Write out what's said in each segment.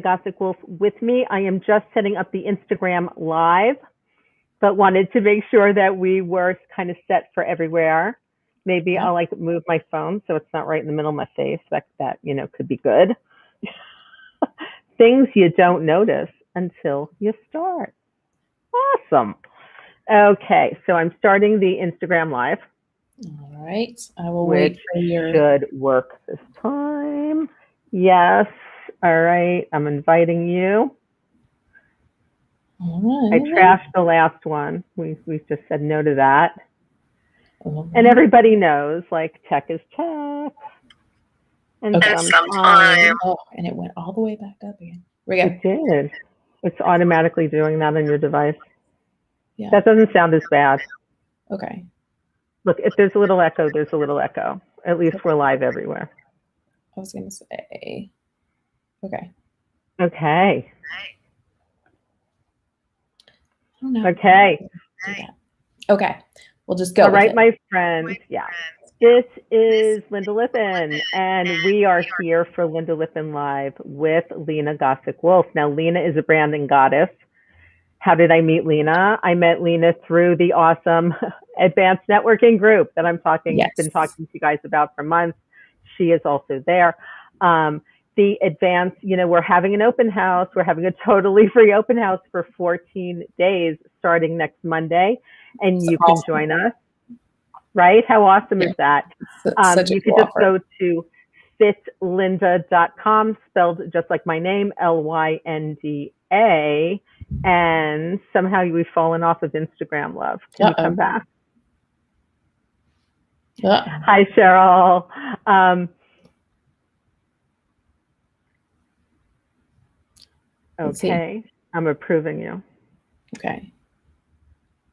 Gosik-Wolfe with me. I am just setting up the Instagram live, but wanted to make sure that we were kind of set for everywhere. Maybe I'll move my phone so it's not right in the middle of my face. That could be good. Things you don't notice until you start. Awesome. Okay, so I'm starting the Instagram live. All right, I will wait for your. Should work this time. Yes. All right, I'm inviting you. All I right. trashed the last one. We just said no to that. All And right. everybody knows, tech is tech. And Okay. sometimes Oh, and it went all the way back up again. We go. it did. It's automatically doing that on your device. Yeah. That doesn't sound as bad. Okay. Look, if there's a little echo, there's a little echo. At least we're live everywhere. I was going to say. Okay. Okay. I don't know. Okay. Okay. We'll just go. All right, my friends. Yeah. This is Linda Lippin, and we are here for Linda Lippin Live with Lena Gosik-Wolfe. Now, Lena is a branding goddess. How did I meet Lena? I met Lena through the awesome advanced networking group that been talking to you guys about for months. She is also there. The advanced, we're having an open house. We're having a totally free open house for 14 days starting next Monday, and you can join us. Right? How awesome is that? You could just go to fitlinda.com, spelled just like my name, Lynda, and somehow we've fallen off of Instagram, love. Can you come back? Hi, Cheryl. Okay, I'm approving you. Okay.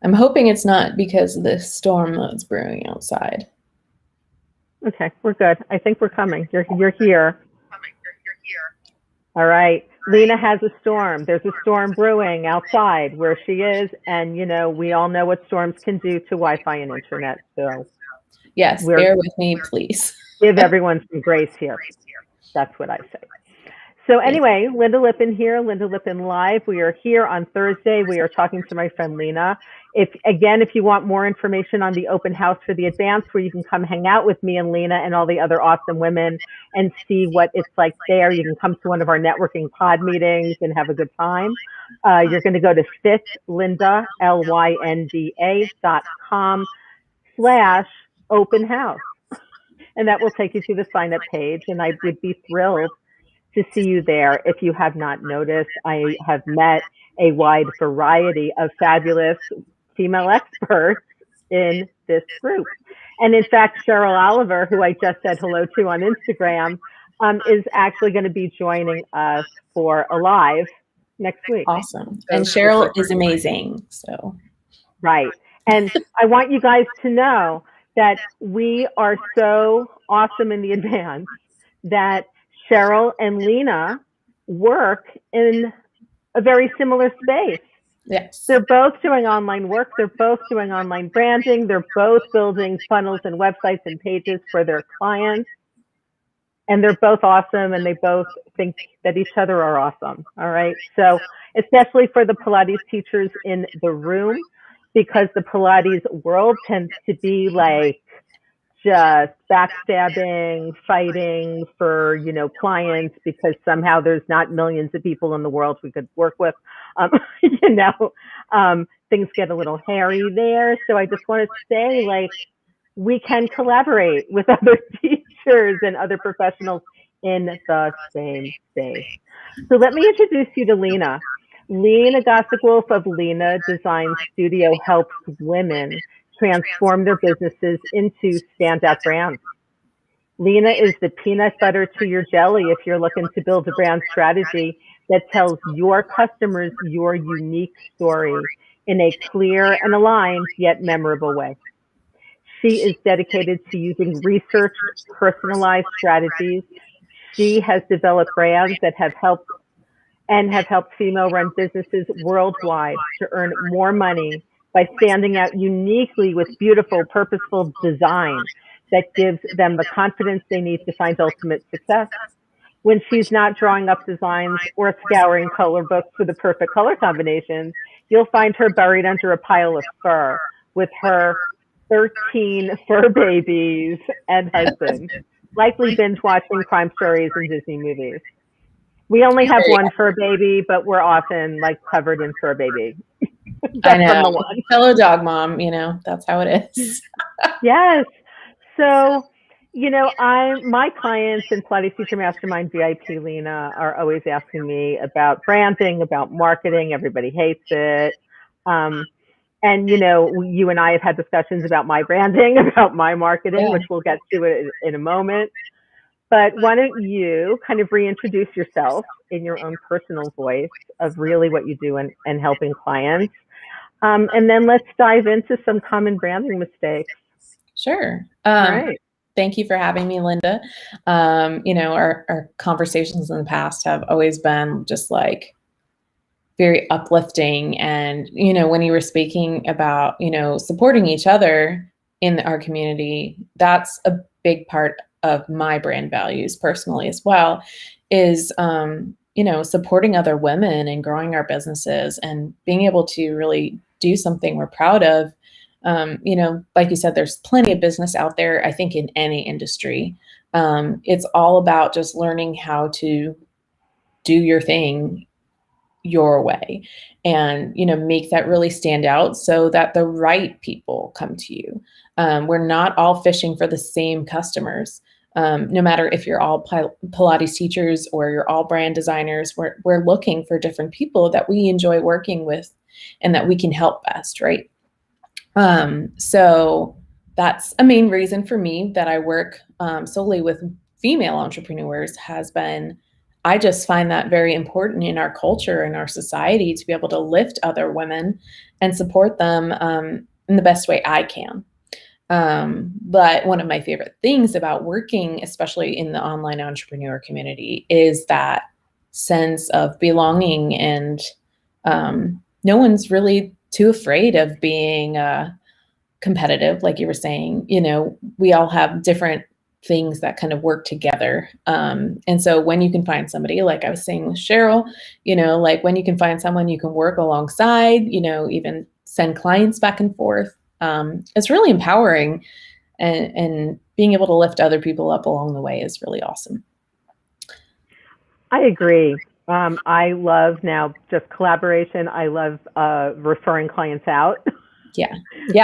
I'm hoping it's not because of the storm that's brewing outside. Okay, we're good. I think we're coming. You're here. All right. Lena has a storm. There's a storm brewing outside where she is, and we all know what storms can do to Wi-Fi and internet. So yes, bear with me, please. Give everyone some grace here. That's what I say. So anyway, Linda Lippin here, Linda Lippin Live. We are here on Thursday. We are talking to my friend Lena. If you want more information on the open house for the advanced, where you can come hang out with me and Lena and all the other awesome women and see what it's like there, you can come to one of our networking pod meetings and have a good time. You're going to go to fitlinda, LYNDA.com/open house. And that will take you to the sign up page. And I would be thrilled to see you there. If you have not noticed, I have met a wide variety of fabulous female experts in this group. And in fact, Cheryl Oliver, who I just said hello to on Instagram, is actually going to be joining us for a live next week. Awesome. And Cheryl is amazing. So right. And I want you guys to know that we are so awesome in the advance that Cheryl and Lena work in a very similar space. Yes. They're both doing online work. They're both doing online branding. They're both building funnels and websites and pages for their clients. And they're both awesome, and they both think that each other are awesome. All right. So especially for the Pilates teachers in the room, because the Pilates world tends to be just backstabbing, fighting for, clients, because somehow there's not millions of people in the world we could work with. Things get a little hairy there. So I just want to say, we can collaborate with other teachers and other professionals in the same space. So let me introduce you to Lena. Lena Gosik-Wolfe of Lena Design Studio helps women transform their businesses into standout brands. Lena is the peanut butter to your jelly if you're looking to build a brand strategy that tells your customers your unique story in a clear and aligned yet memorable way. She is dedicated to using research, personalized strategies. She has developed brands that have helped female-run businesses worldwide to earn more money by standing out uniquely with beautiful, purposeful design that gives them the confidence they need to find ultimate success. When she's not drawing up designs or scouring color books for the perfect color combinations, you'll find her buried under a pile of fur with her 13 fur babies and husband, likely binge watching crime stories and Disney movies. We only have Very, one fur baby, but we're often like covered in fur baby. I Just from know. the one. Fellow dog mom, that's how it is. Yes. So, my clients in Pilates Teacher Mastermind VIP, Lena, are always asking me about branding, about marketing. Everybody hates it. Um, and, you and I have had discussions about my branding, about my marketing, Yeah, which we'll get to it in a moment. But why don't you kind of reintroduce yourself in your own personal voice of really what you do and helping clients? And then let's dive into some common branding mistakes. sure. All right. Thank you for having me, Linda. Our conversations in the past have always been just like very uplifting. And, when you were speaking about, supporting each other in our community, that's a big part of my brand values personally as well, is, supporting other women and growing our businesses and being able to really do something we're proud of. Like you said, there's plenty of business out there, I think, in any industry. It's all about just learning how to do your thing your way and make that really stand out so that the right people come to you. We're not all fishing for the same customers. No matter if you're all Pilates teachers or you're all brand designers, we're looking for different people that we enjoy working with and that we can help best, right? So that's a main reason for me that I work solely with female entrepreneurs has been, I just find that very important in our culture and our society to be able to lift other women and support them in the best way I can. But one of my favorite things about working, especially in the online entrepreneur community, is that sense of belonging and no one's really too afraid of being competitive, like you were saying. We all have different things that kind of work together. And so when you can find somebody, like I was saying with Cheryl, like when you can find someone you can work alongside, even send clients back and forth, it's really empowering, and being able to lift other people up along the way is really awesome. I agree. I love now just collaboration. I love referring clients out Yeah.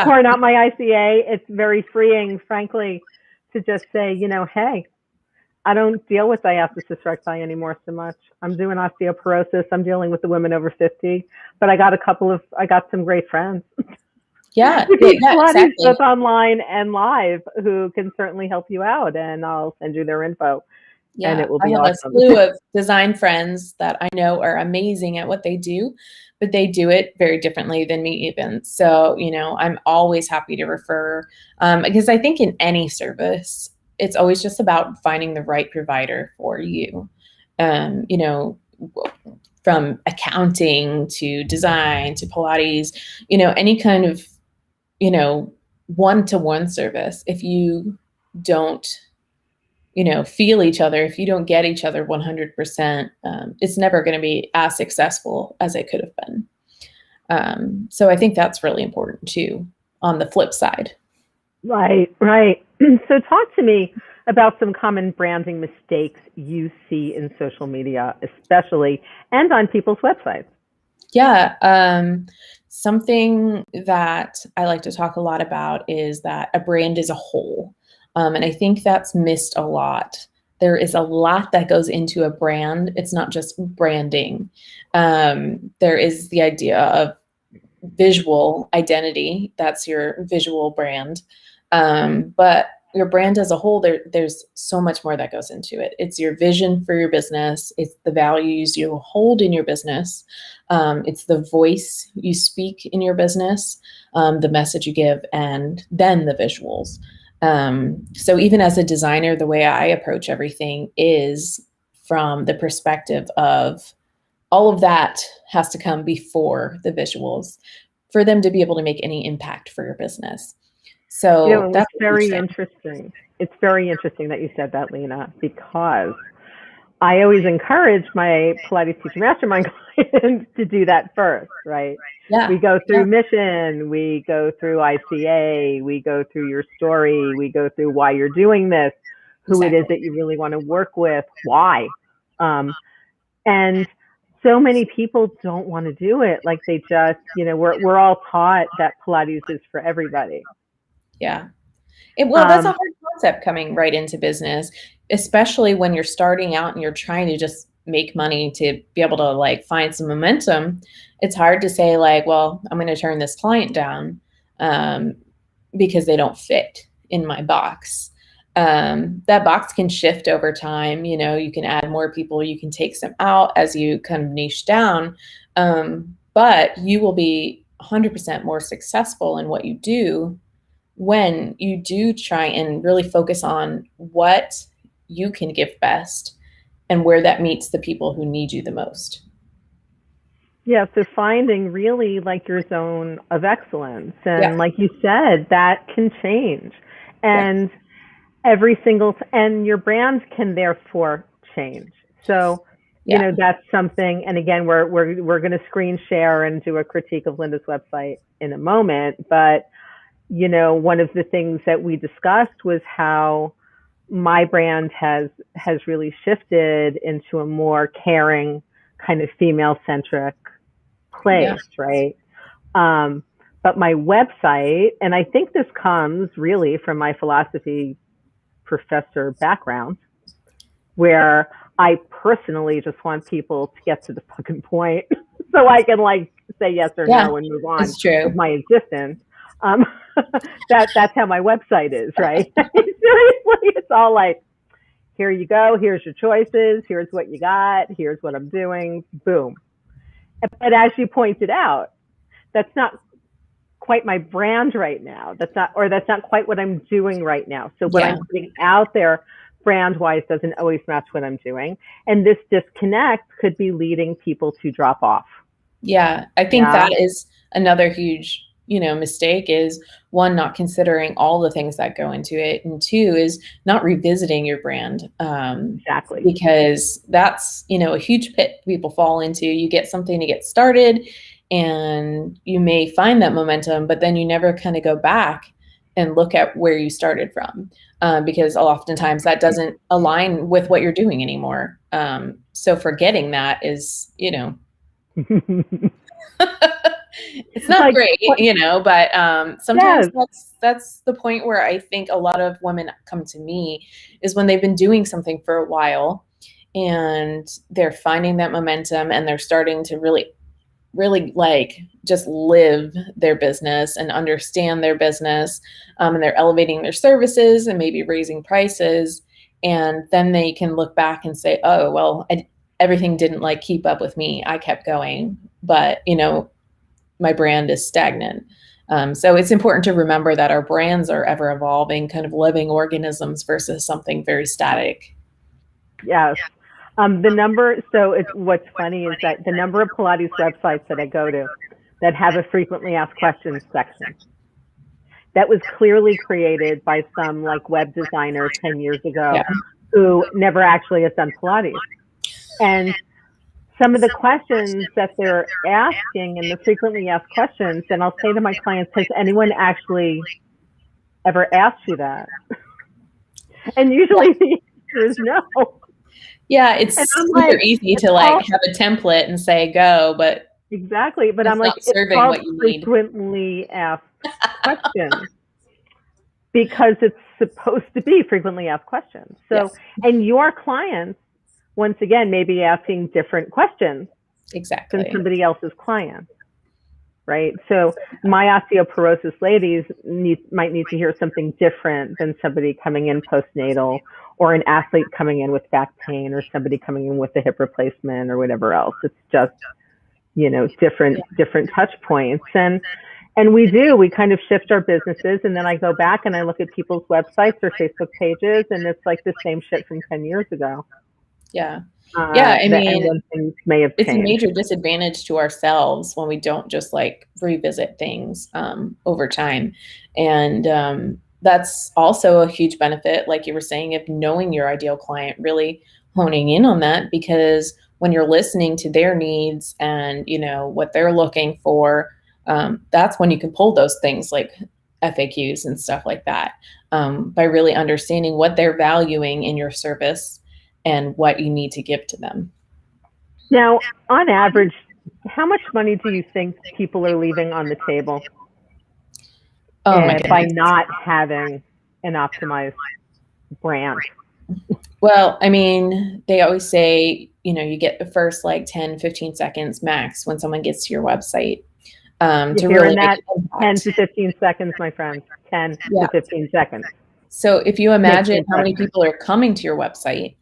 who are not my ICA. It's very freeing, frankly, to just say, hey, I don't deal with diastasis recti anymore so much. I'm doing osteoporosis. I'm dealing with the women over 50, but I got some great friends. Yeah, Pilates, exactly. both online and live, who can certainly help you out, and I'll send you their info. And Yeah, it will I be have a awesome. slew of design friends that I know are amazing at what they do, but they do it very differently than me even. So, I'm always happy to refer, because I think in any service, it's always just about finding the right provider for you. From accounting to design to Pilates, any kind of, one-to-one service. If you don't feel each other, if you don't get each other 100%, it's never going to be as successful as it could have been. So I think that's really important too, on the flip side. Right. So talk to me about some common branding mistakes you see in social media, especially, and on people's websites. Yeah. Something that I like to talk a lot about is that a brand is a whole. And I think that's missed a lot. There is a lot that goes into a brand. It's not just branding. There is the idea of visual identity. That's your visual brand. But your brand as a whole, there's so much more that goes into it. It's your vision for your business. It's the values you hold in your business. It's the voice you speak in your business, the message you give, and then the visuals. So even as a designer, the way I approach everything is from the perspective of all of that has to come before the visuals for them to be able to make any impact for your business. So It's that's a huge very thing. interesting. It's very interesting that you said that, Lena, because I always encourage my Pilates Teacher Mastermind clients to do that first, right? Yeah. We go through mission, we go through ICA, we go through your story, we go through why you're doing this, who it is that you really want to work with, why. And so many people don't want to do it. Like they just, we're all taught that Pilates is for everybody. Yeah. Well, that's a hard concept coming right into business, especially when you're starting out and you're trying to just make money to be able to like find some momentum. It's hard to say like, well, I'm going to turn this client down because they don't fit in my box. That box can shift over time. You can add more people, you can take some out as you kind of niche down. But you will be 100% more successful in what you do when you do try and really focus on what you can give best and where that meets the people who need you the most. Yeah, so finding really like your zone of excellence. And like you said, that can change. And and your brand can therefore change. So, that's something, and again, we're going to screen share and do a critique of Linda's website in a moment, but one of the things that we discussed was how my brand has really shifted into a more caring, kind of female-centric place, right? But my website, and I think this comes really from my philosophy professor background, where I personally just want people to get to the fucking point so I can like say yes or no and move on with my existence. That's how my website is, right? Seriously, it's all like, here you go, here's your choices, here's what you got, here's what I'm doing, boom. But as you pointed out, that's not quite my brand right now. That's not quite what I'm doing right now. So what I'm putting out there brand-wise doesn't always match what I'm doing. And this disconnect could be leading people to drop off. Yeah, I think that is another huge mistake is one, not considering all the things that go into it, and two is not revisiting your brand. Exactly. Because that's, a huge pit people fall into. You get something to get started and you may find that momentum, but then you never kind of go back and look at where you started from, because oftentimes that doesn't align with what you're doing anymore. So forgetting that is, it's not great, but sometimes that's the point where I think a lot of women come to me is when they've been doing something for a while and they're finding that momentum and they're starting to really like just live their business and understand their business, and they're elevating their services and maybe raising prices, and then they can look back and say, oh, well, everything didn't like keep up with me. I kept going, but my brand is stagnant. So it's important to remember that our brands are ever evolving, kind of living organisms versus something very static. Yes. What's funny is that the number of Pilates websites that I go to that have a frequently asked questions section, that was clearly created by some like web designer 10 years ago who never actually has done Pilates. And some of the questions that they're asking in the frequently asked questions, and I'll say to my clients, has anyone actually ever asked you that? And usually the answer is no. Yeah, it's super easy to like have a template and say go, but exactly. But I'm like, it's called frequently asked questions because it's supposed to be frequently asked questions. So, and your clients, once again, may be asking different questions than somebody else's client, right? So my osteoporosis ladies might need to hear something different than somebody coming in postnatal, or an athlete coming in with back pain, or somebody coming in with a hip replacement or whatever else. It's just, different touch points. And we kind of shift our businesses, and then I go back and I look at people's websites or Facebook pages, and it's like the same shit from 10 years ago. Yeah. I mean, things may have changed. It's a major disadvantage to ourselves when we don't just like revisit things over time. And that's also a huge benefit, like you were saying, of knowing your ideal client, really honing in on that, because when you're listening to their needs and, what they're looking for, that's when you can pull those things like FAQs and stuff like that, by really understanding what they're valuing in your service and what you need to give to them. Now, on average, how much money do you think people are leaving on the table by not having an optimized brand? Well, I mean, they always say, you get the first like 10, 15 seconds max when someone gets to your website. To really that 10 to 15 seconds, my friend, 10 to 15 seconds. So if you imagine how many people are coming to your website,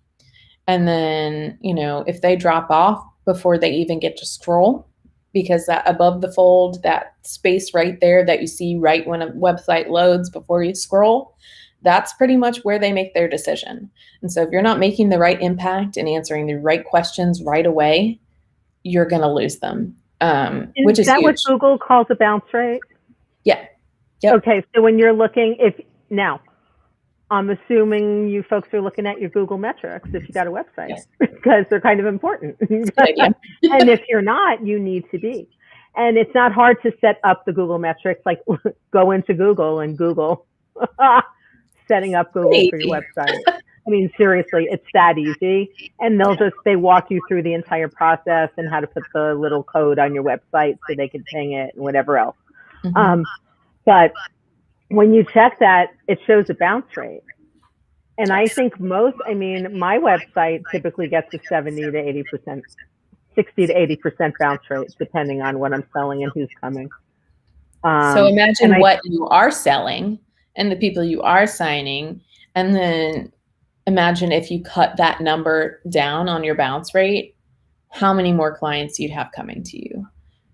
and then, if they drop off before they even get to scroll, because that above the fold, that space right there that you see right when a website loads before you scroll, that's pretty much where they make their decision. And so if you're not making the right impact and answering the right questions right away, you're going to lose them. Which is that huge. What Google calls a bounce rate? Yeah. Yep. Okay, so when you're looking, now I'm assuming you folks are looking at your Google metrics if you got a website, yes, because they're kind of important. And if you're not, you need to be. And it's not hard to set up the Google metrics, like go into Google and Google setting up Google for your website. I mean, seriously, it's that easy. And they walk you through the entire process and how to put the little code on your website so they can ping it and whatever else. Mm-hmm. But when you check that, it shows a bounce rate. And I think my website typically gets a 70 to 80%, 60 to 80% bounce rate, depending on what I'm selling and who's coming. So imagine what you are selling and the people you are signing, and then imagine if you cut that number down on your bounce rate, how many more clients you'd have coming to you.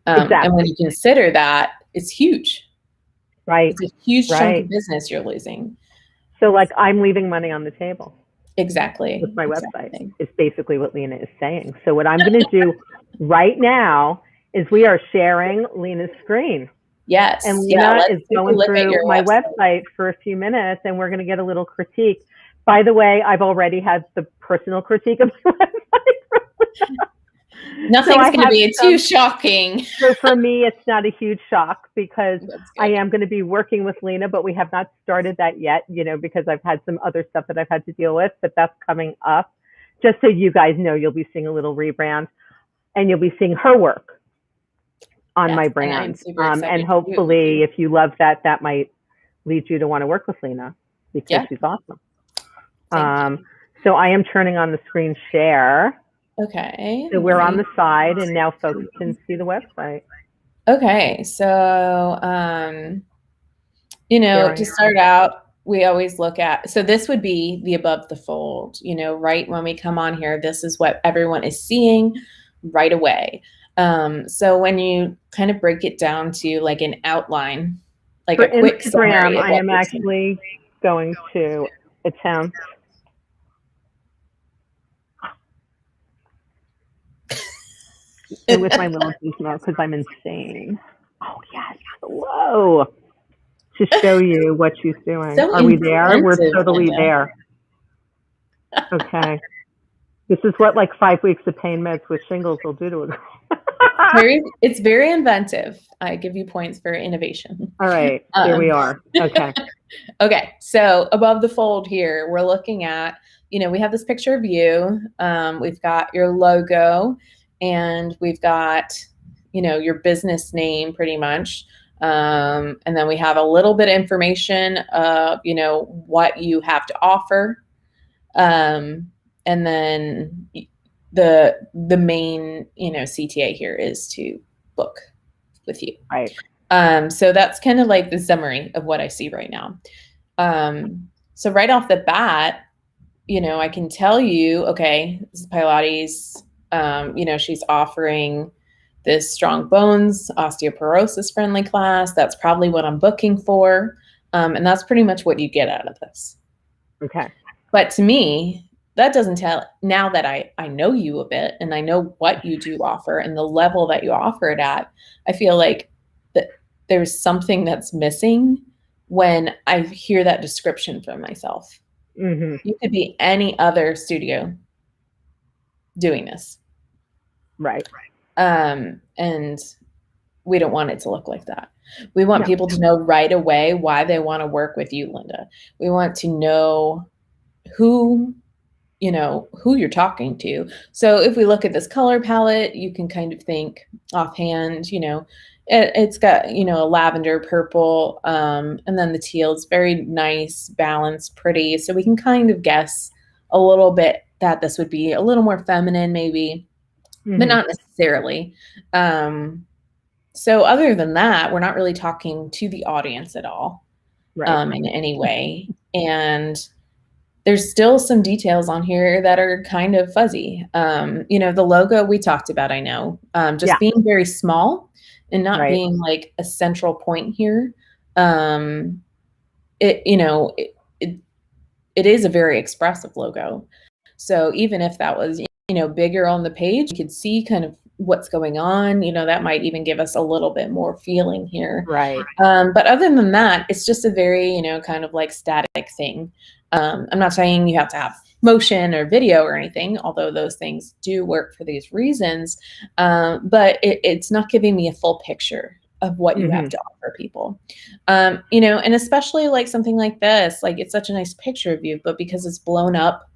Exactly. And when you consider that, it's huge. Right. It's a huge chunk of business you're losing. So like I'm leaving money on the table. Exactly. With my website. It's basically what Lena is saying. So what I'm going to do right now is we are sharing Lena's screen. Yes. And Lena is going through my website for a few minutes, and we're going to get a little critique. By the way, I've already had the personal critique of my website. Nothing's going to be too shocking. So for me, it's not a huge shock because I am going to be working with Lena, but we have not started that yet, because I've had some other stuff that I've had to deal with, but that's coming up. Just so you guys know, you'll be seeing a little rebrand, and you'll be seeing her work on my brand. And hopefully, if you love that, that might lead you to want to work with Lena because she's awesome. So I am turning on the screen share. Okay. So we're on the side, and now folks can see the website. Okay. So, to start out, we always look at, so this would be the above the fold, right when we come on here, this is what everyone is seeing right away. So when you kind of break it down to like an outline, like for a quick Instagram, summary, I am actually going to attempt. And with my little gizmo, because I'm insane. Oh, yes. Hello. To show you what she's doing. So are we there? We're totally there. Okay. This is what like 5 weeks of pain meds with shingles will do to it. It's very inventive. I give you points for innovation. All right. Here we are. Okay. Okay. So above the fold here, we're looking at, we have this picture of you. We've got your logo. And we've got, your business name pretty much. And then we have a little bit of information of, what you have to offer. And then the main, CTA here is to book with you. Right. So that's kind of like the summary of what I see right now. So right off the bat, I can tell you, okay, this is Pilates. She's offering this strong bones, osteoporosis friendly class. That's probably what I'm booking for. And that's pretty much what you get out of this. Okay. But to me, that doesn't tell, now that I know you a bit and I know what you do offer and the level that you offer it at, I feel like that there's something that's missing when I hear that description from myself. Mm-hmm. You could be any other studio doing this. Right. And we don't want it to look like that. We want people to know right away why they want to work with you, Linda. We want to know who you're talking to. So if we look at this color palette, you can kind of think offhand, it's got, a lavender, purple, and then the teal is very nice, balanced, pretty. So we can kind of guess a little bit that this would be a little more feminine maybe, but not necessarily. So other than that, we're not really talking to the audience at all, in any way. And there's still some details on here that are kind of fuzzy. The logo we talked about, I know, just being very small and not being like a central point here. It is a very expressive logo. So even if that was, bigger on the page, you could see kind of what's going on, that might even give us a little bit more feeling here. Right. But other than that, it's just a very, kind of like static thing. I'm not saying you have to have motion or video or anything, although those things do work for these reasons. But it's not giving me a full picture of what you have to offer people. And especially like something like this, like it's such a nice picture of you, but because it's blown up,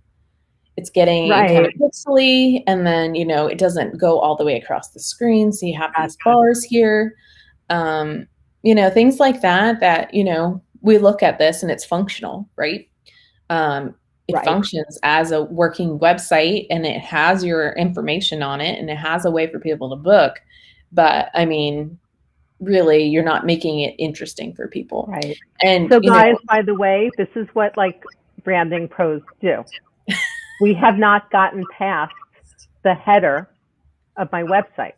it's getting kind of pixely, and then, it doesn't go all the way across the screen. So you have these bars here, things like that, we look at this and it's functional, right? It functions as a working website, and it has your information on it, and it has a way for people to book. But I mean, really, you're not making it interesting for people. Right. And so guys, by the way, this is what like branding pros do. We have not gotten past the header of my website.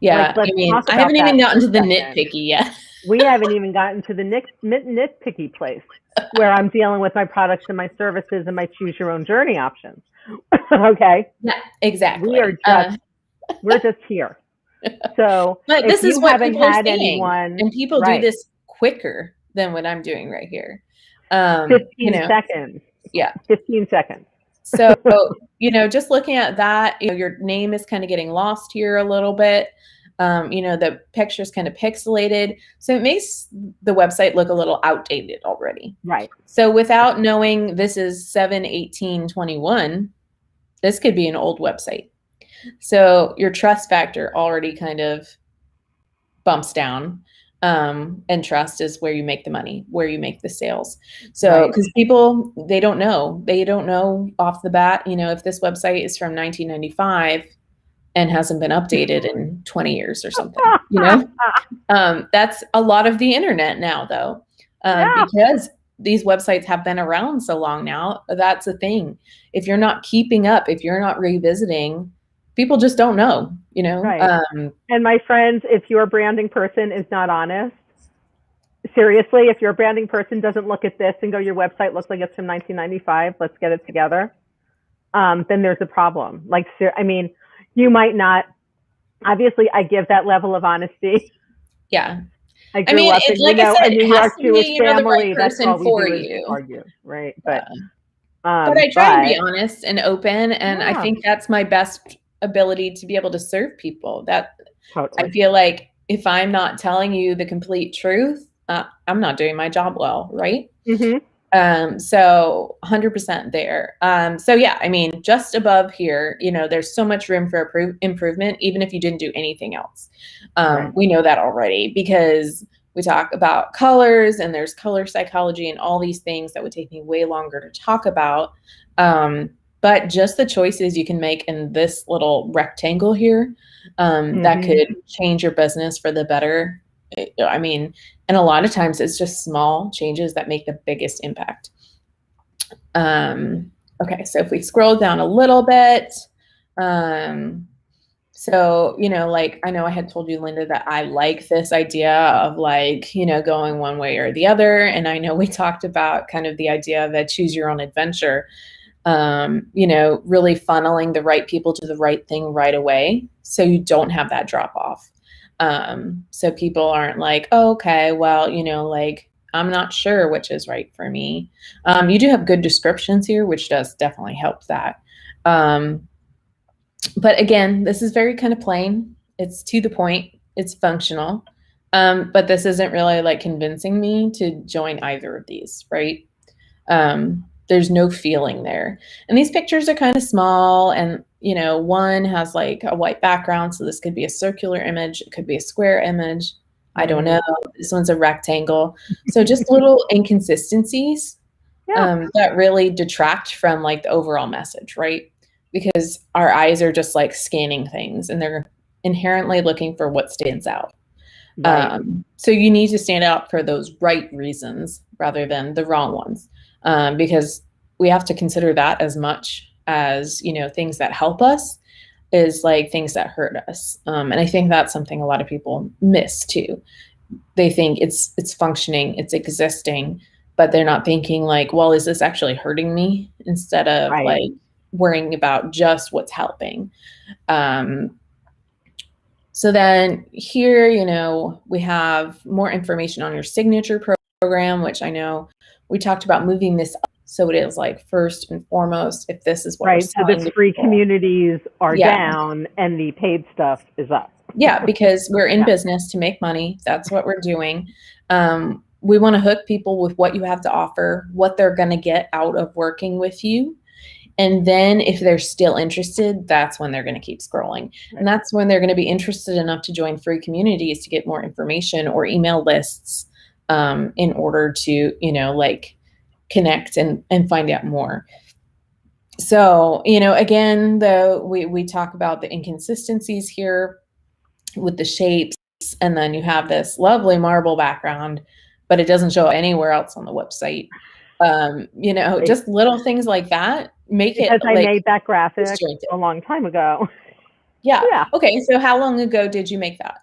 Yeah, I haven't even gotten to the nitpicky yet. We haven't even gotten to the nitpicky place where I'm dealing with my products and my services and my choose your own journey options. Okay. Yeah, exactly. We're just here. So, but this is what people are saying, anyone, and people do this quicker than what I'm doing right here. 15 seconds. Yeah. 15 seconds. So, just looking at that, your name is kind of getting lost here a little bit. The picture's kind of pixelated. So it makes the website look a little outdated already. Right. So without knowing this is 7/18/21, this could be an old website. So your trust factor already kind of bumps down. And trust is where you make the money, where you make the sales. So, because people, they don't know off the bat, if this website is from 1995 and hasn't been updated in 20 years or something, that's a lot of the internet now though, because these websites have been around so long now. That's the thing. If you're not keeping up, if you're not revisiting, people just don't know, and my friends, if your branding person is not honest, seriously, if your branding person doesn't look at this and go, your website looks like it's from 1995, let's get it together, then there's a problem. Like, I mean, you might not, obviously I give that level of honesty. Yeah. I grew up in, like I said, a New York Jewish family. The right that's all for we do you. is argue, right? But I try to be honest and open, and I think that's my best ability to be able to serve people. That I feel like if I'm not telling you the complete truth, I'm not doing my job well, right? So 100% there. So yeah, I mean, just above here, there's so much room for improvement, even if you didn't do anything else. We know that already because we talk about colors, and there's color psychology and all these things that would take me way longer to talk about. But just the choices you can make in this little rectangle here, that could change your business for the better. I mean, and a lot of times it's just small changes that make the biggest impact. Okay, so if we scroll down a little bit, so, like, I know I had told you, Linda, that I like this idea of like, going one way or the other. And I know we talked about kind of the idea of a choose your own adventure, really funneling the right people to the right thing right away. So you don't have that drop off. So people aren't like, oh, okay, well, like, I'm not sure which is right for me. You do have good descriptions here, which does definitely help that. But again, this is very kind of plain. It's to the point. It's functional. But this isn't really like convincing me to join either of these, right? There's no feeling there. And these pictures are kind of small, and one has like a white background, so this could be a circular image, it could be a square image. I don't know. This one's a rectangle. So just little inconsistencies that really detract from like the overall message, right? Because our eyes are just like scanning things and they're inherently looking for what stands out. Right. So you need to stand out for those right reasons rather than the wrong ones, because we have to consider that as much as things that help us is like things that hurt us. And I think that's something a lot of people miss too. They think it's functioning, it's existing, but they're not thinking like, well, is this actually hurting me, instead of Right. like worrying about just what's helping. So then here, we have more information on your signature program, which I know we talked about moving this up. So it is like first and foremost, if this is what we're Right. So selling the to free people. communities are Yeah. down and the paid stuff is up. Yeah, because we're in Yeah. business to make money. That's what we're doing. We want to hook people with what you have to offer, what they're going to get out of working with you. And then if they're still interested, that's when they're going to keep scrolling. Right. And that's when they're going to be interested enough to join free communities to get more information or email lists, in order to, like connect and find out more. So, again, though, we talk about the inconsistencies here with the shapes, and then you have this lovely marble background, but it doesn't show anywhere else on the website. Right. Just little things like that make Because it I like made that graphic disjointed. a long time ago. Yeah. Yeah. Okay. So how long ago did you make that?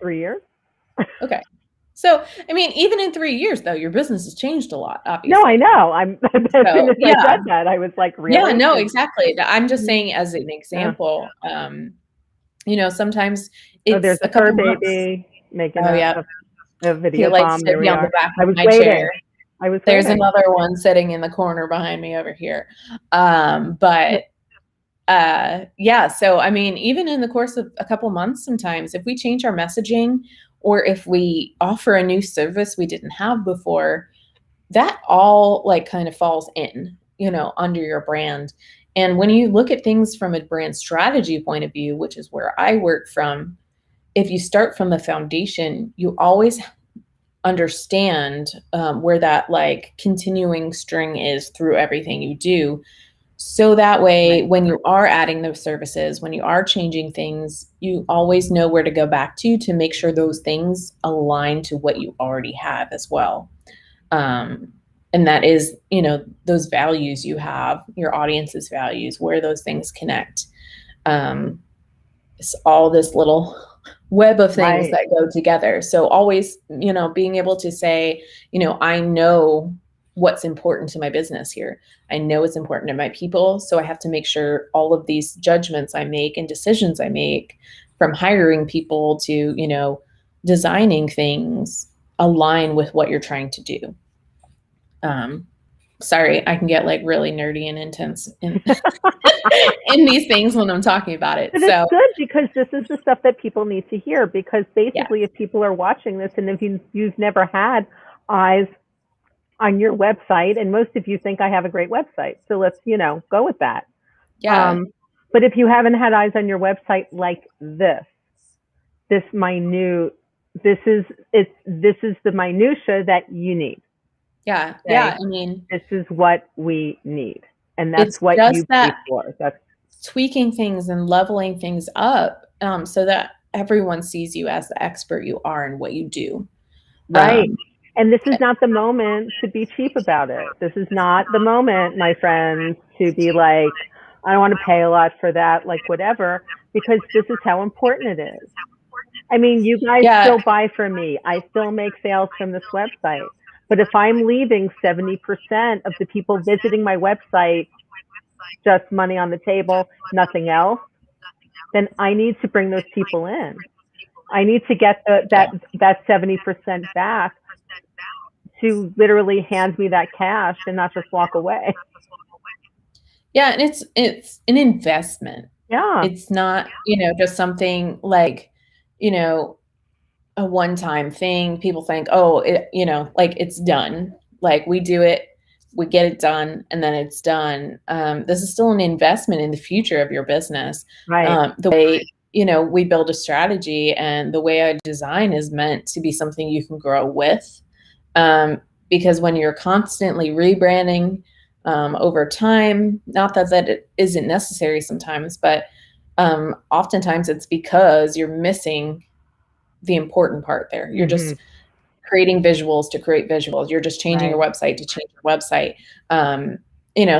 3 years. Okay. So, I mean, even in 3 years, though, your business has changed a lot, obviously. No, I know. As soon So, as I yeah. said that, I was like, Yeah, really? no, exactly. I'm just saying as an Yeah. example, sometimes Oh, there's it's a a fur couple months. baby making Oh, yeah. a He video likes bomb. to There be we on the are. back I of was my waiting. chair. I was There's waiting. another one sitting in the corner behind me over here. But yeah, so I mean, even in the course of a couple months, sometimes if we change our messaging or if we offer a new service we didn't have before, that all like kind of falls in, under your brand. And when you look at things from a brand strategy point of view, which is where I work from, if you start from the foundation, you always understand where that like continuing string is through everything you do. So that way, when you are adding those services, when you are changing things, you always know where to go back to make sure those things align to what you already have as well. And that is, those values you have, your audience's values, where those things connect. It's all this little web of things Right. that go together. So always, being able to say, I know what's important to my business here. I know it's important to my people. So I have to make sure all of these judgments I make and decisions I make, from hiring people to, designing things, align with what you're trying to do. Sorry, I can get like really nerdy and intense in in these things when I'm talking about it. But it's So good because this is the stuff that people need to hear. Because yeah, basically, if people are watching this and if you've never had eyes on your website, and most of you think I have a great website, so let's go with that. yeah, But if you haven't had eyes on your website like this minute, this is the minutia that you need. yeah, Okay, yeah. I mean, this is what we need, and that's it's what just you pay that for. That's tweaking things and leveling things up, so that everyone sees you as the expert you are in what you do. right. Um, And this is not the moment to be cheap about it. This is not the moment, my friends, to be like, I don't want to pay a lot for that, like whatever, because this is how important it is. I mean, you guys yeah, still buy from me. I still make sales from this website. But if I'm leaving 70% of the people visiting my website just money on the table, nothing else, then I need to bring those people in. I need to get yeah. that 70% back to literally hand me that cash and not just walk away. Yeah, and it's an investment. Yeah. It's not, just something like, you know, a one-time thing. People think, oh, like it's done. Like we do it, we get it done, and then it's done. This is still an investment in the future of your business. Right. The way, we build a strategy and the way I design is meant to be something you can grow with. Because when you're constantly rebranding over time, not that it isn't necessary sometimes, but oftentimes it's because you're missing the important part there. You're Mm-hmm. just creating visuals to create visuals. You're just changing your Right. website to change your website.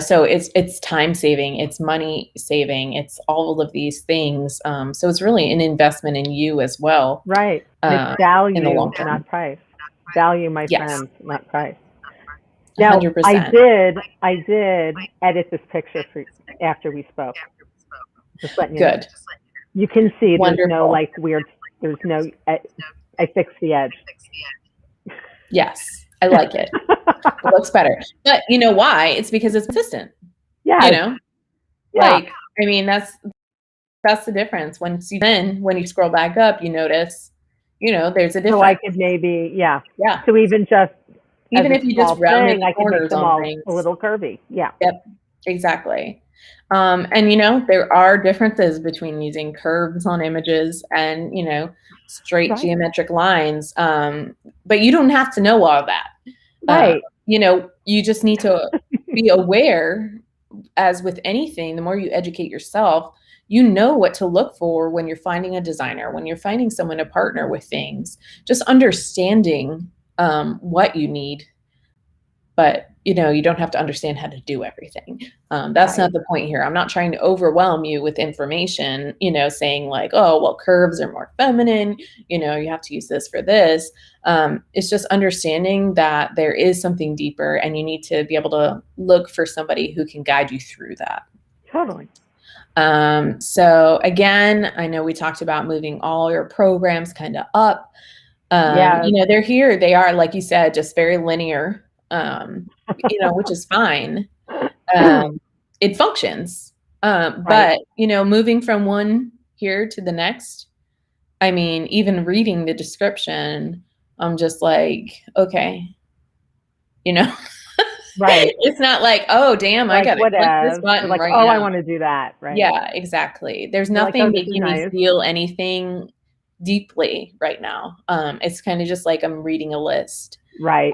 So it's time saving, it's money saving, it's all of these things. So it's really an investment in you as well, Right. And it's in the value, long term. not price. Value, my Yes, friends, not price. Now, 100%. I did edit this picture for after we spoke. Just letting you know. Good. You can see there's no Wonderful. like weird. There's no. I fixed the edge. Yes, I like it. It looks better. But you know why? It's because it's consistent. You Yes. know, Yeah. like I mean, that's the difference. When you scroll back up, you notice, there's a So I difference. could maybe, yeah. Yeah. So even just as Even a if you just small rounded thing, the I could make corners them on all a things. little curvy. Yeah. Yep, exactly. And there are differences between using curves on images and, straight Right. geometric lines. But you don't have to know all of that. Right. You just need to be aware, as with anything, the more you educate yourself, you know what to look for when you're finding a designer, when you're finding someone to partner with things, just understanding what you need. But you don't have to understand how to do everything. That's Right. not the point here. I'm not trying to overwhelm you with information, saying like, oh, well, curves are more feminine, you have to use this for this. It's just understanding that there is something deeper and you need to be able to look for somebody who can guide you through that. Totally. So again, I know we talked about moving all your programs kind of up. Yeah. They're here. They are, like you said, just very linear, which is fine. It functions. Right. But, moving from one here to the next, I mean, even reading the description, I'm just like, okay, you know, Right. it's not like, oh, damn, I Like got to click this whatever. You're button like, right oh, I now. want to do that. Right. Yeah, exactly. There's You're like, oh, nothing this is making me nice. feel anything deeply right now. It's kind of just like I'm reading a list. Right.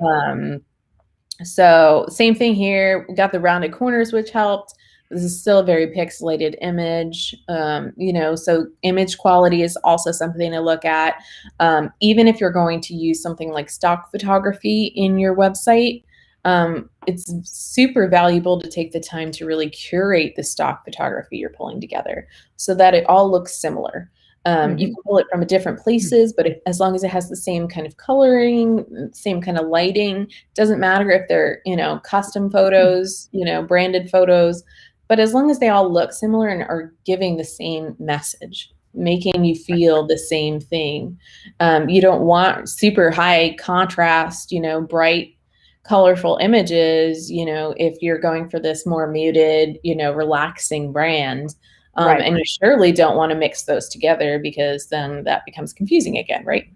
So same thing here. We got the rounded corners, which helped. This is still a very pixelated image. So image quality is also something to look at. Even if you're going to use something like stock photography in your website, it's super valuable to take the time to really curate the stock photography you're pulling together so that it all looks similar. You can pull it from different places, but as long as it has the same kind of coloring, same kind of lighting, doesn't matter if they're, custom photos, branded photos, but as long as they all look similar and are giving the same message, making you feel the same thing. You don't want super high contrast, bright, colorful images, if you're going for this more muted, relaxing brand. Right. And you surely don't want to mix those together because then that becomes confusing again, right?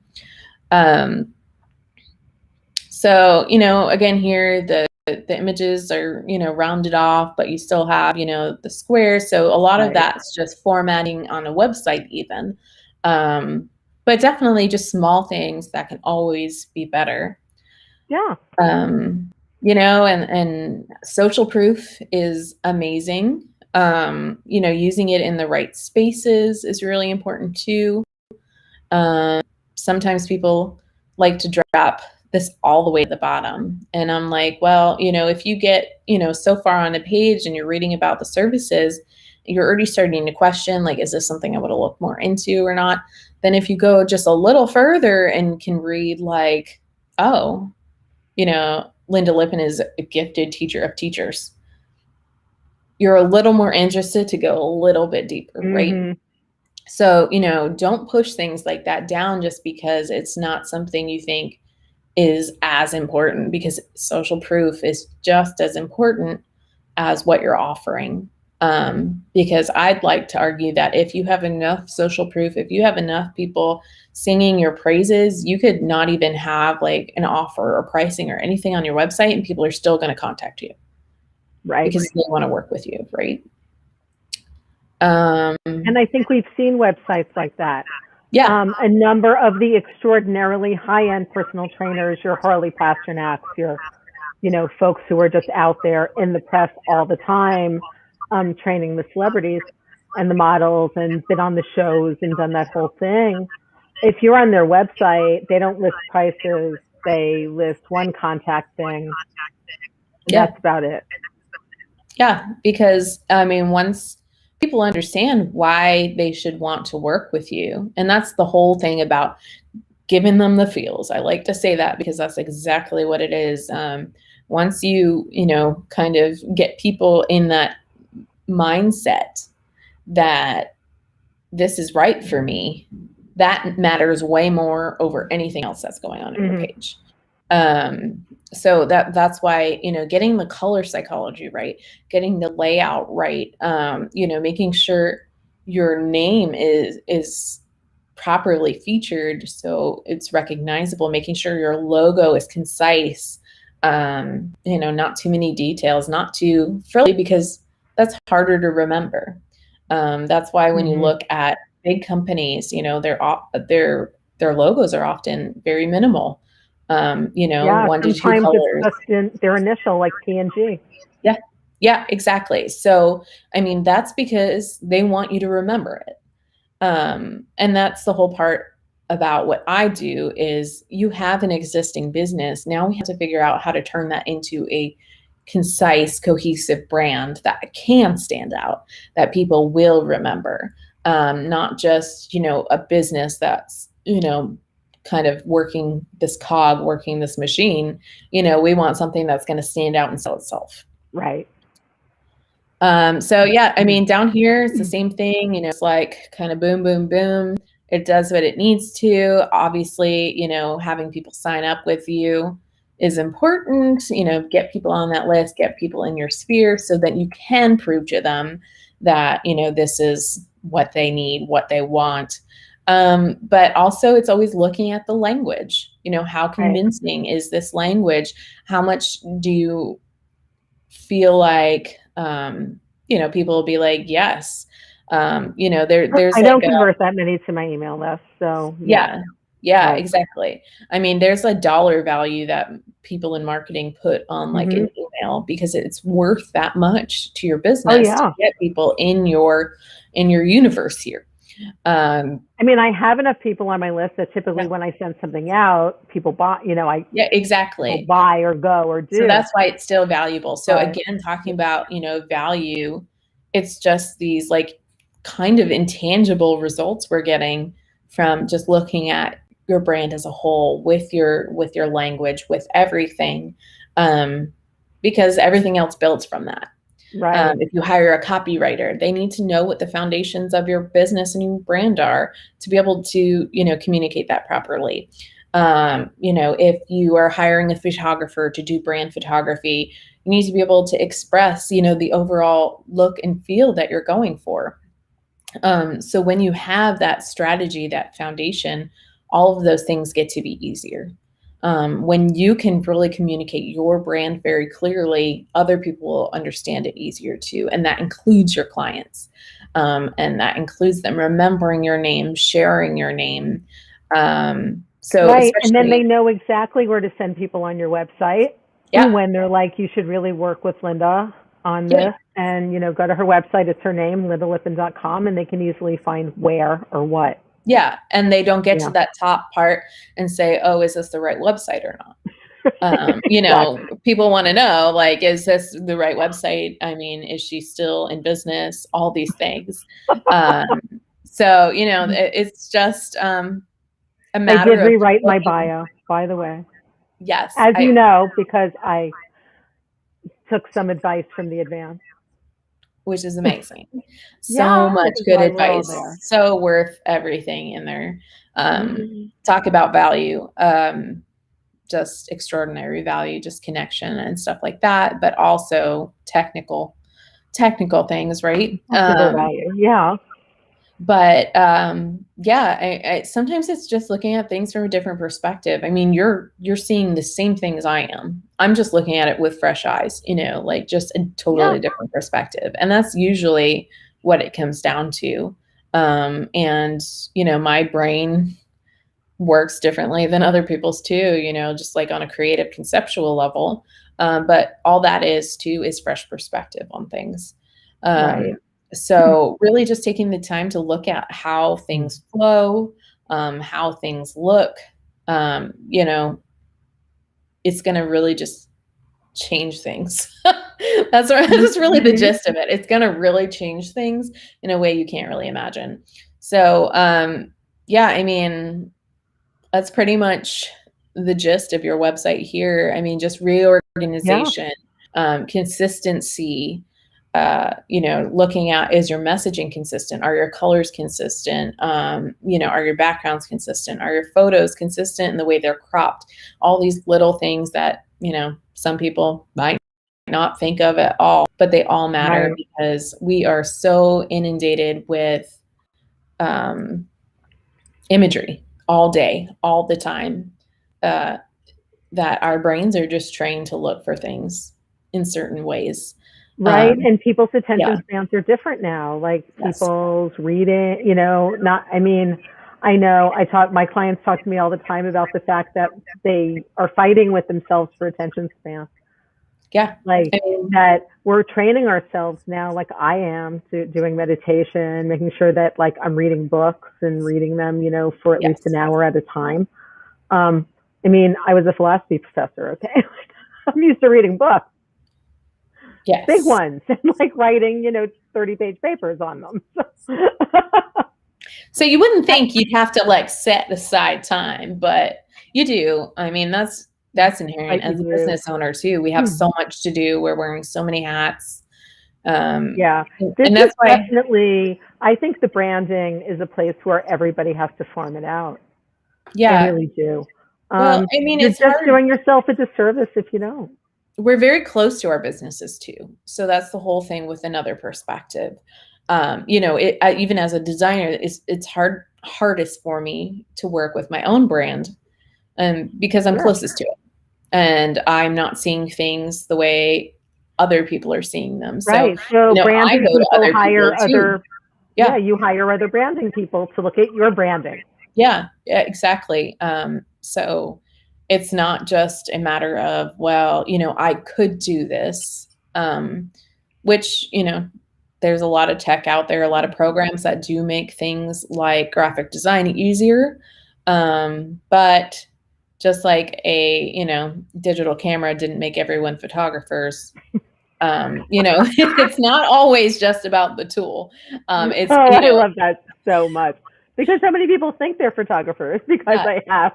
So, again, here the images are, rounded off, but you still have, the squares. So a lot of Right. that's just formatting on a website even. But definitely just small things that can always be better. Yeah. And social proof is amazing. Using it in the right spaces is really important too. Sometimes people like to drop this all the way to the bottom. And I'm like, well, if you get, so far on a page and you're reading about the services, you're already starting to question, like, is this something I would look more into or not? Then if you go just a little further and can read like, oh, Linda Lippin is a gifted teacher of teachers, you're a little more interested to go a little bit deeper, right? Mm-hmm. So, don't push things like that down just because it's not something you think is as important, because social proof is just as important as what you're offering. Because I'd like to argue that if you have enough social proof, if you have enough people singing your praises, you could not even have like an offer or pricing or anything on your website, and people are still going to contact you, Right. because they want to work with you, right? And I think we've seen websites like that. Yeah. A number of the extraordinarily high-end personal trainers, your Harley Pasternaks, your, folks who are just out there in the press all the time, training the celebrities and the models and been on the shows and done that whole thing. If you're on their website, they don't list prices. They list one contact thing. Yeah. That's about it. Yeah, because I mean, once people understand why they should want to work with you, and that's the whole thing about giving them the feels. I like to say that because that's exactly what it is. Once you kind of get people in that mindset that this is right for me, that matters way more over anything else that's going on in your page. So that's why, getting the color psychology right, getting the layout right, making sure your name is properly featured so it's recognizable, making sure your logo is concise, not too many details, not too frilly, because that's harder to remember. That's why when you look at big companies, their logos are often very minimal. Yeah, 1 to 2 sometimes colors. it's just in their initial, like PNG. Yeah, exactly. So, I mean, that's because they want you to remember it. And that's the whole part about what I do is you have an existing business. Now we have to figure out how to turn that into a concise, cohesive brand that can stand out, that people will remember. Not just, a business that's, kind of working this cog, working this machine. We want something that's going to stand out and sell itself. Right. So yeah, I mean, down here, it's the same thing, it's like kind of boom, boom, boom. It does what it needs to. Obviously, having people sign up with you is important, get people on that list, get people in your sphere so that you can prove to them that, this is what they need, what they want. But also it's always looking at the language, how convincing is this language? How much do you feel like, people will be like, yes. There's I don't convert that many to my email list. So yeah, exactly. I mean, there's a dollar value that people in marketing put on like an email because it's worth that much to your business to get people in your universe here. I mean, I have enough people on my list that typically when I send something out, people buy, exactly, buy or go or do. So that's why it's still valuable. So again, talking about, value, it's just these like kind of intangible results we're getting from just looking at your brand as a whole with your language, with everything, because everything else builds from that. Right. If you hire a copywriter, they need to know what the foundations of your business and your brand are to be able to, communicate that properly. If you are hiring a photographer to do brand photography, you need to be able to express, the overall look and feel that you're going for. So when you have that strategy, that foundation, all of those things get to be easier. When you can really communicate your brand very clearly, other people will understand it easier too. And that includes your clients. And that includes them remembering your name, sharing your name. So right. And then they know exactly where to send people on your website. Yeah. When they're like, you should really work with Linda on this. And, go to her website. It's her name, lindalippin.com, and they can easily find where or what. Yeah. And they don't get to that top part and say, oh, is this the right website or not? Exactly. People want to know, like, is this the right website? I mean, is she still in business? All these things. So, it's just a matter of. I did rewrite my bio, by the way. Yes. As you know, because I took some advice from the advance. Which is amazing. So much good advice. So worth everything in there. Talk about value. just extraordinary value, just connection and stuff like that, but also technical things, right? Technical value, yeah. But yeah, I sometimes it's just looking at things from a different perspective. I mean, you're seeing the same thing as I am. I'm just looking at it with fresh eyes, like just a totally different perspective. And that's usually what it comes down to. And my brain works differently than other people's too, just like on a creative conceptual level. But all that is too is fresh perspective on things. Right. So really just taking the time to look at how things flow, how things look, it's going to really just change things. That's really the gist of it. It's going to really change things in a way you can't really imagine. So, yeah, I mean, that's pretty much the gist of your website here. I mean, just reorganization, consistency, looking at, is your messaging consistent? Are your colors consistent? Are your backgrounds consistent? Are your photos consistent in the way they're cropped? All these little things that, some people might not think of at all, but they all matter because we are so inundated with imagery all day, all the time, that our brains are just trained to look for things in certain ways. Right. And people's attention spans are different now. Like people's reading, I know my clients talk to me all the time about the fact that they are fighting with themselves for attention span. Yeah. Like that we're training ourselves now, like I am, to doing meditation, making sure that like I'm reading books and reading them, for at least an hour at a time. I was a philosophy professor. Okay. I'm used to reading books. Yes. Big ones, and like writing, 30-page papers on them. So you wouldn't think you'd have to like set aside time, but you do. I mean, that's inherent as a business owner too. We have so much to do. We're wearing so many hats. Yeah. And that's why definitely, I think the branding is a place where everybody has to farm it out. Yeah. I really do. Well, I mean, you're it's just hard. doing yourself a disservice if you don't. We're very close to our businesses too. So that's the whole thing with another perspective. Even as a designer, it's hardest for me to work with my own brand, because I'm closest to it, and I'm not seeing things the way other people are seeing them. Right. So branding people hire other. Yeah, you hire other branding people to look at your branding. Yeah, exactly. So it's not just a matter of, well, I could do this, which, there's a lot of tech out there, a lot of programs that do make things like graphic design easier. But just like a, digital camera didn't make everyone photographers. It's not always just about the tool. I love that so much, because so many people think they're photographers because they have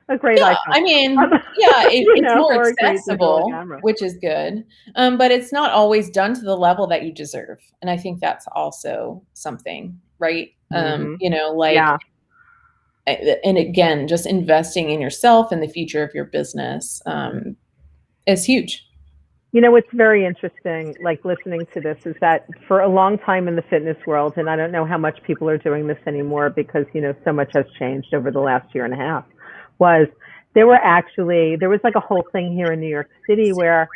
a great iPhone. I mean, it's more accessible, which is good. But it's not always done to the level that you deserve. And I think that's also something, right? And again, just investing in yourself and the future of your business is huge. What's very interesting, like listening to this, is that for a long time in the fitness world, and I don't know how much people are doing this anymore because, so much has changed over the last year and a half, there was like a whole thing here in New York City where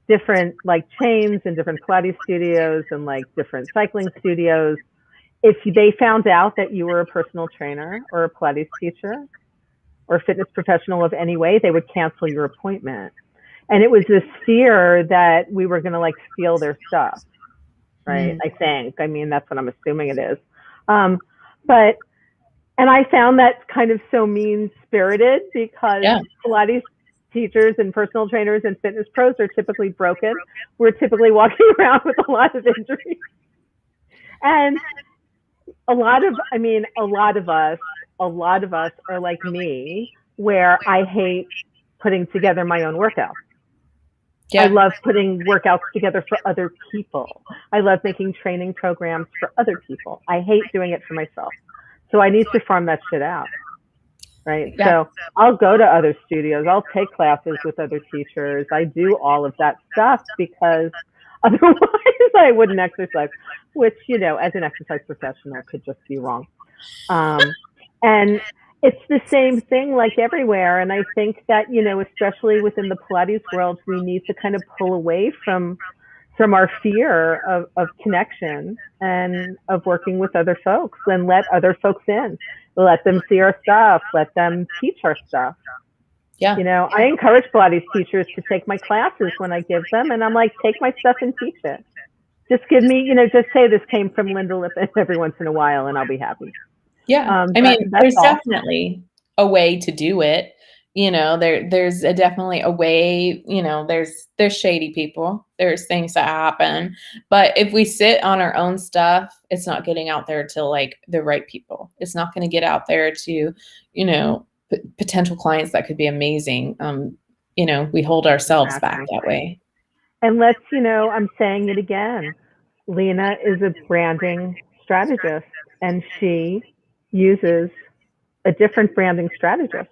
different like chains and different Pilates studios and like different cycling studios, if they found out that you were a personal trainer or a Pilates teacher or a fitness professional of any way, they would cancel your appointment. And it was this fear that we were going to like steal their stuff, right? I think. That's what I'm assuming it is. And I found that kind of so mean-spirited because Pilates teachers and personal trainers and fitness pros are typically broken. We're typically walking around with a lot of injuries. And a lot of us are like me, where I hate putting together my own workouts. I love putting workouts together for other people. I love making training programs for other people. I hate doing it for myself. So I need to farm that shit out. right? Yeah. So I'll go to other studios, I'll take classes with other teachers, I do all of that stuff because otherwise I wouldn't exercise, which, as an exercise professional could just be wrong. Um, and it's the same thing like everywhere. And I think that, especially within the Pilates world, we need to kind of pull away from our fear of connection and of working with other folks and let other folks in. Let them see our stuff. Let them teach our stuff. Yeah. I encourage Pilates teachers to take my classes when I give them. And I'm like, take my stuff and teach it. Just give me, just say this came from Linda Lippin every once in a while and I'll be happy. Yeah. I mean, That's there's all. definitely a way to do it. There's definitely a way, there's shady people, there's things that happen. But if we sit on our own stuff, it's not getting out there to like the right people. It's not going to get out there to, potential clients that could be amazing. We hold ourselves back that way. And I'm saying it again. Lena is a branding strategist and she uses a different branding strategist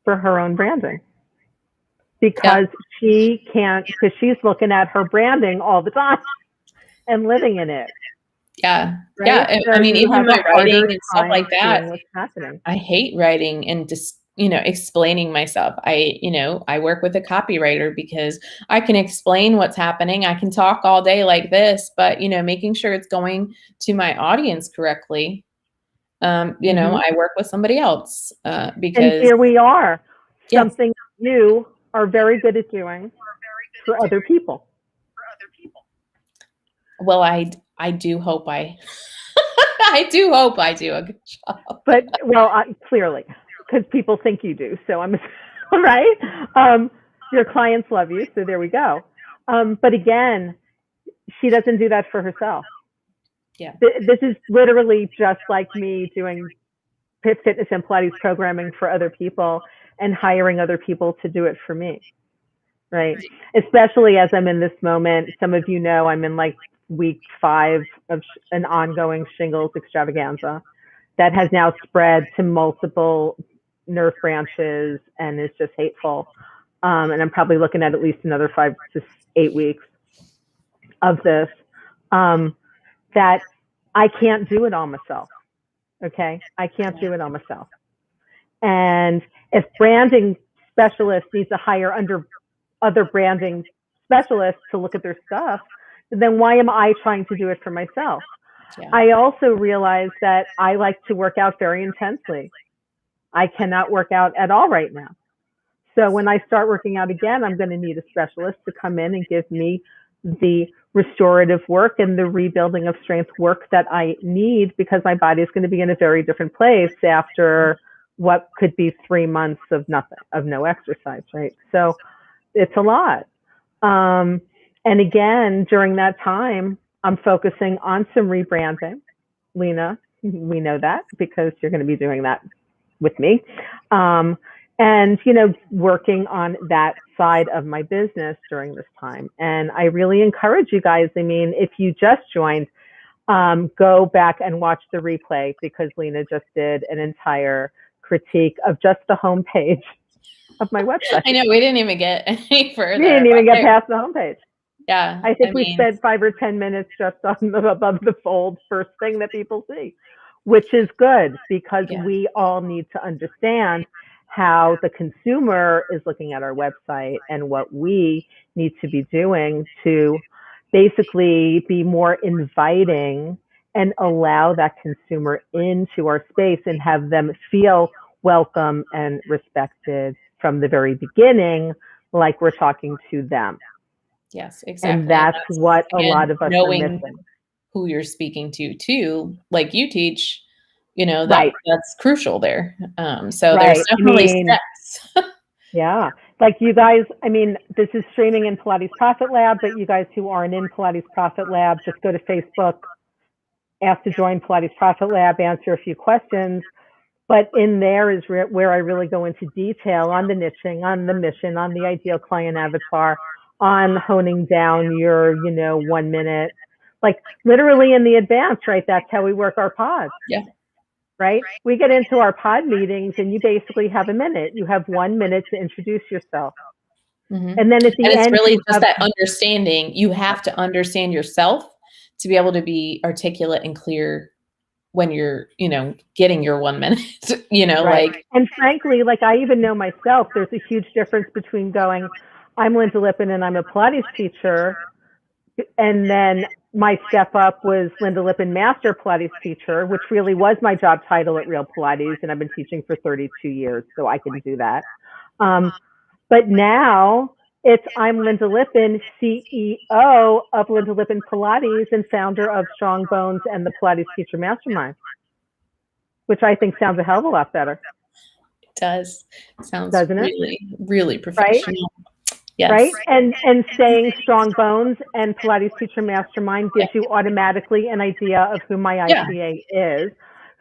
for her own branding because because she's looking at her branding all the time and living in it. Yeah. Right? Yeah. So I mean, you even have my a writing harder and stuff time like that, seeing what's happening. I hate writing and just, explaining myself. I work with a copywriter because I can explain what's happening. I can talk all day like this, but, making sure it's going to my audience correctly. I work with somebody else because. And here we are, Yes. something you are very good at doing for other people. Well, I do hope I do hope I do a good job. But clearly, because people think you do. So I'm right. Your clients love you, so there we go. But again, she doesn't do that for herself. Yeah. This is literally just like me doing fitness and Pilates programming for other people and hiring other people to do it for me. Right. Especially as I'm in this moment. Some of you know I'm in like week 5 of an ongoing shingles extravaganza that has now spread to multiple nerve branches and is just hateful. And I'm probably looking at least another 5 to 8 weeks of this. That I can't do it all myself. Okay. I can't do it all myself. And if branding specialists need to hire under other branding specialists to look at their stuff, then why am I trying to do it for myself? Yeah. I also realize that I like to work out very intensely. I cannot work out at all right now. So when I start working out again, I'm going to need a specialist to come in and give me the restorative work and the rebuilding of strength work that I need because my body is going to be in a very different place after what could be 3 months of nothing, of no exercise, right? So it's a lot. And again, during that time, I'm focusing on some rebranding. Lena, we know that because you're going to be doing that with me. And, working on that side of my business during this time. And I really encourage you guys, I mean, if you just joined, go back and watch the replay because Lena just did an entire critique of just the homepage of my website. I know, we didn't even get any further. We didn't even get past the homepage. Yeah. I think we spent 5 or 10 minutes just on above the fold first thing that people see, which is good because we all need to understand how the consumer is looking at our website and what we need to be doing to basically be more inviting and allow that consumer into our space and have them feel welcome and respected from the very beginning, like we're talking to them. Yes, exactly. And that's what a lot of us are missing. Who you're speaking to too, like you teach, that's crucial there. So there's definitely steps. Yeah. Like you guys, I mean, this is streaming in Pilates Profit Lab, but you guys who aren't in Pilates Profit Lab, just go to Facebook, ask to join Pilates Profit Lab, answer a few questions. But in there is where I really go into detail on the niching, on the mission, on the ideal client avatar, on honing down your, 1 minute, like literally in the advance, right? That's how we work our pods. Yeah. right? We get into our pod meetings and you basically have a minute. You have 1 minute to introduce yourself. Mhm. And then at the And it's end, really you just have, that understanding. You have to understand yourself to be able to be articulate and clear when you're, getting your 1 minute, right. like And frankly, like I even know myself, there's a huge difference between going, I'm Linda Lippin and I'm a Pilates teacher, and then my step up was Linda Lippin Master Pilates Teacher, which really was my job title at Real Pilates, and I've been teaching for 32 years, so I can do that. But now it's I'm Linda Lippin, CEO of Linda Lippin Pilates and founder of Strong Bones and the Pilates Teacher Mastermind, which I think sounds a hell of a lot better. it does. It sounds Doesn't it? really, really Right? professional. Yes. Right? And saying Strong Bones and Pilates Teacher Mastermind gives you automatically an idea of who my Yeah. ICA is.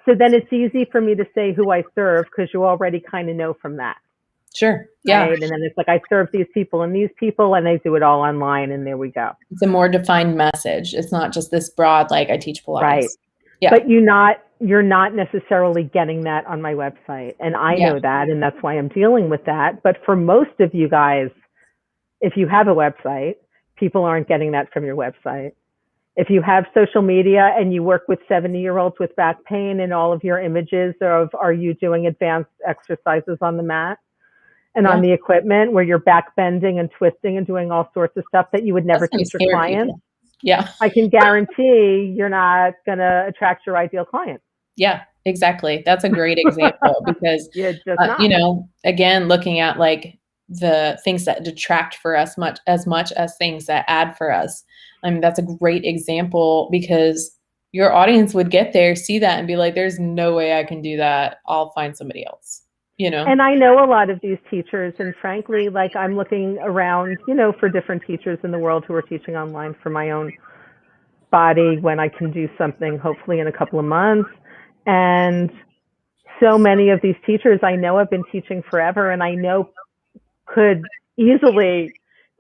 So then it's easy for me to say who I serve because you already kind of know from that. Sure. Yeah. Right? And then it's like I serve these people, and I do it all online, and there we go. It's a more defined message. It's not just this broad, like I teach Pilates. Right. Yeah. But you're not necessarily getting that on my website. And I know that, and that's why I'm dealing with that. But for most of you guys, if you have a website, people aren't getting that from your website. If you have social media and you work with 70-year-olds with back pain and all of your images are you doing advanced exercises on the mat and on the equipment where you're back bending and twisting and doing all sorts of stuff that you would never teach your clients, yeah, I can guarantee you're not going to attract your ideal client. Yeah, exactly. That's a great example because, again, looking at like the things that detract for us as much as things that add for us. I mean, that's a great example because your audience would get there, see that and be like, there's no way I can do that. I'll find somebody else, And I know a lot of these teachers, and frankly, like I'm looking around, for different teachers in the world who are teaching online for my own body when I can do something hopefully in a couple of months. And so many of these teachers I know have been teaching forever and I know could easily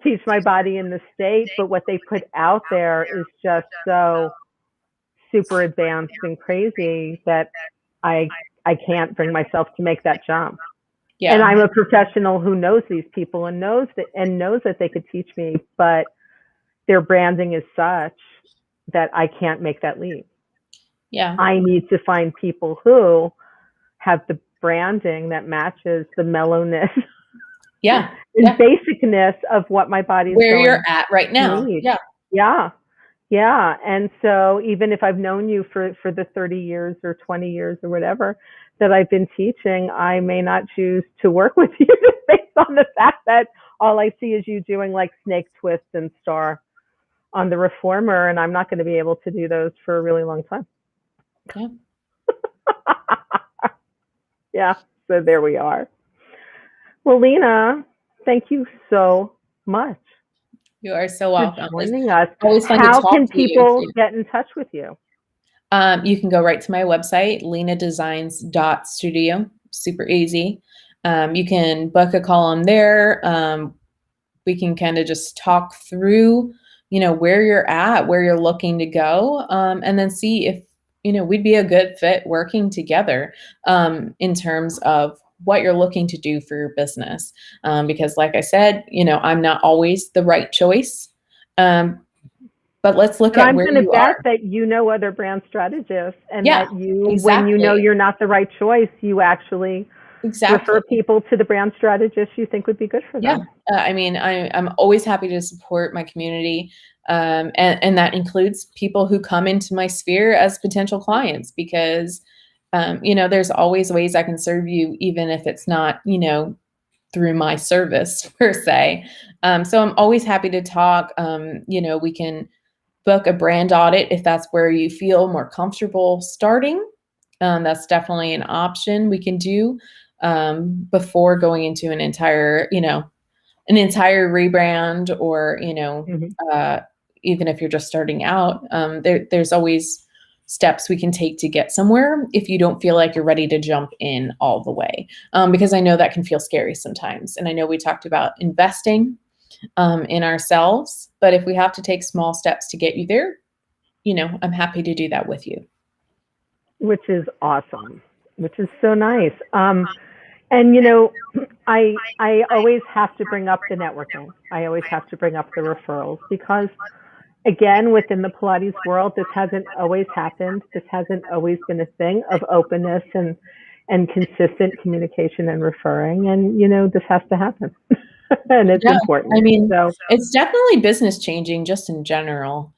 teach my body in the state, but what they put out there is just so super advanced and crazy that I can't bring myself to make that jump. Yeah. And I'm a professional who knows these people and knows that they could teach me, but their branding is such that I can't make that leap. Yeah. I need to find people who have the branding that matches the mellowness. Yeah. and basicness of what my body's where you're at right now. Need. Yeah. Yeah. Yeah. And so even if I've known you for the 30 years or 20 years or whatever that I've been teaching, I may not choose to work with you based on the fact that all I see is you doing like snake twist and star on the reformer, and I'm not going to be able to do those for a really long time. Yeah. Yeah. So there we are. Well, Lena, thank you so much. You are so welcome. For joining us. Always fun How to talk can to people you. get in touch with you? You can go right to my website, lenadesigns.studio. Super easy. You can book a call on there. We can kind of just talk through, where you're at, where you're looking to go, and then see if, we'd be a good fit working together in terms of what you're looking to do for your business. Because like I said, I'm not always the right choice. But let's look at where you are. I'm going to bet that you know other brand strategists and that you, when you know you're not the right choice, you actually refer people to the brand strategists you think would be good for them. Yeah. I mean, I'm always happy to support my community. And that includes people who come into my sphere as potential clients because, there's always ways I can serve you, even if it's not, through my service per se. So I'm always happy to talk. We can book a brand audit if that's where you feel more comfortable starting. That's definitely an option we can do before going into an entire rebrand or, even if you're just starting out, there's always steps we can take to get somewhere if you don't feel like you're ready to jump in all the way. Because I know that can feel scary sometimes. And I know we talked about investing in ourselves, but if we have to take small steps to get you there, I'm happy to do that with you. Which is awesome. which is so nice. And you know, I always have to bring up the networking. I always have to bring up the referrals because again, within the Pilates world, this hasn't always happened. This hasn't always been a thing of openness and consistent communication and referring. And you know, this has to happen, and it's Yeah, I important. mean, So it's definitely business changing just in general.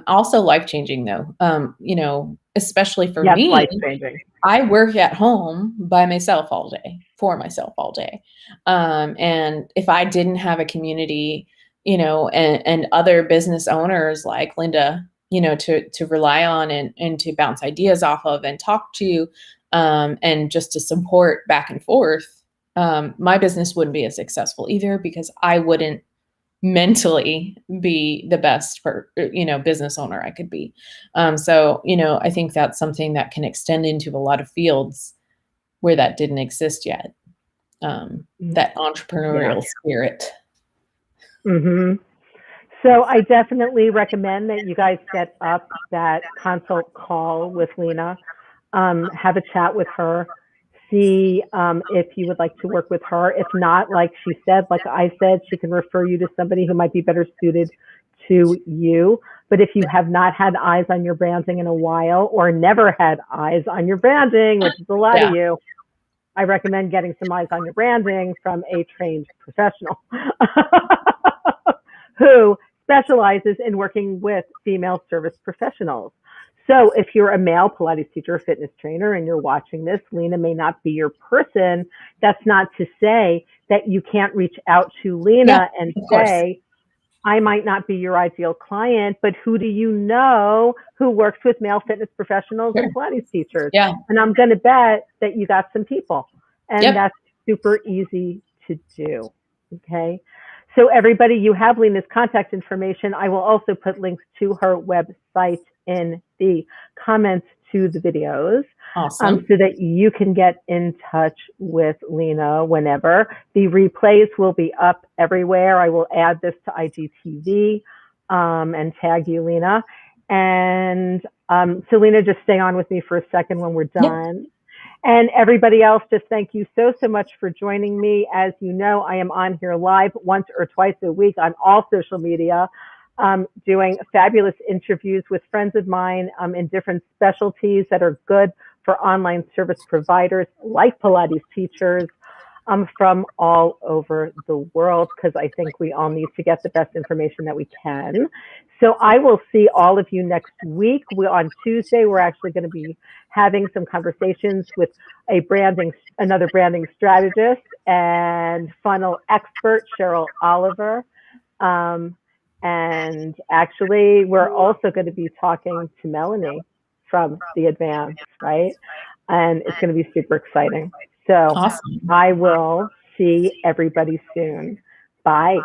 Also life changing though. You know, especially for yes, me, life changing. I work at home by myself all day, for myself all day. And if I didn't have a community, you know, and other business owners like Linda, you know, to rely on and to bounce ideas off of and talk to, and just to support back and forth, my business wouldn't be as successful either because I wouldn't mentally be the best you know, business owner I could be. So you know, I think that's something that can extend into a lot of fields where that didn't exist yet. That Yeah. entrepreneurial spirit. hmm So I definitely recommend that you guys set up that consult call with Lena, have a chat with her, see if you would like to work with her. If not, like she said, like I said, she can refer you to somebody who might be better suited to you. But if you have not had eyes on your branding in a while or never had eyes on your branding, which is a lot of Yeah, you, I recommend getting some eyes on your branding from a trained professional who specializes in working with female service professionals. So if you're a male Pilates teacher or fitness trainer and you're watching this, Lena may not be your person. That's not to say that you can't reach out to yeah, Lena and of course. say, I might not be your ideal client, but who do you know who works with male fitness professionals Sure. and Pilates teachers? Yeah. And I'm going to bet that you got some people. And Yep. that's super easy to do. Okay. So, everybody, you have Lena's contact information. I will also put links to her website in the comments to the videos Awesome. so that you can get in touch with Lena whenever. The replays will be up everywhere. I will add this to IGTV and tag you, Lena. And so, Lena, just stay on with me for a second when we're Yep. done. And everybody else, just thank you so, so much for joining me. As you know, I am on here live once or twice a week on all social media, doing fabulous interviews with friends of mine in different specialties that are good for online service providers like Pilates teachers from all over the world because I think we all need to get the best information that we can. So I will see all of you next week. On Tuesday, we're actually going to be having some conversations with another branding strategist and funnel expert, Cheryl Oliver. Um, and actually, we're also going to be talking to Melanie from the Advance, right? And it's going to be super exciting. So Awesome. I will see everybody soon. Bye.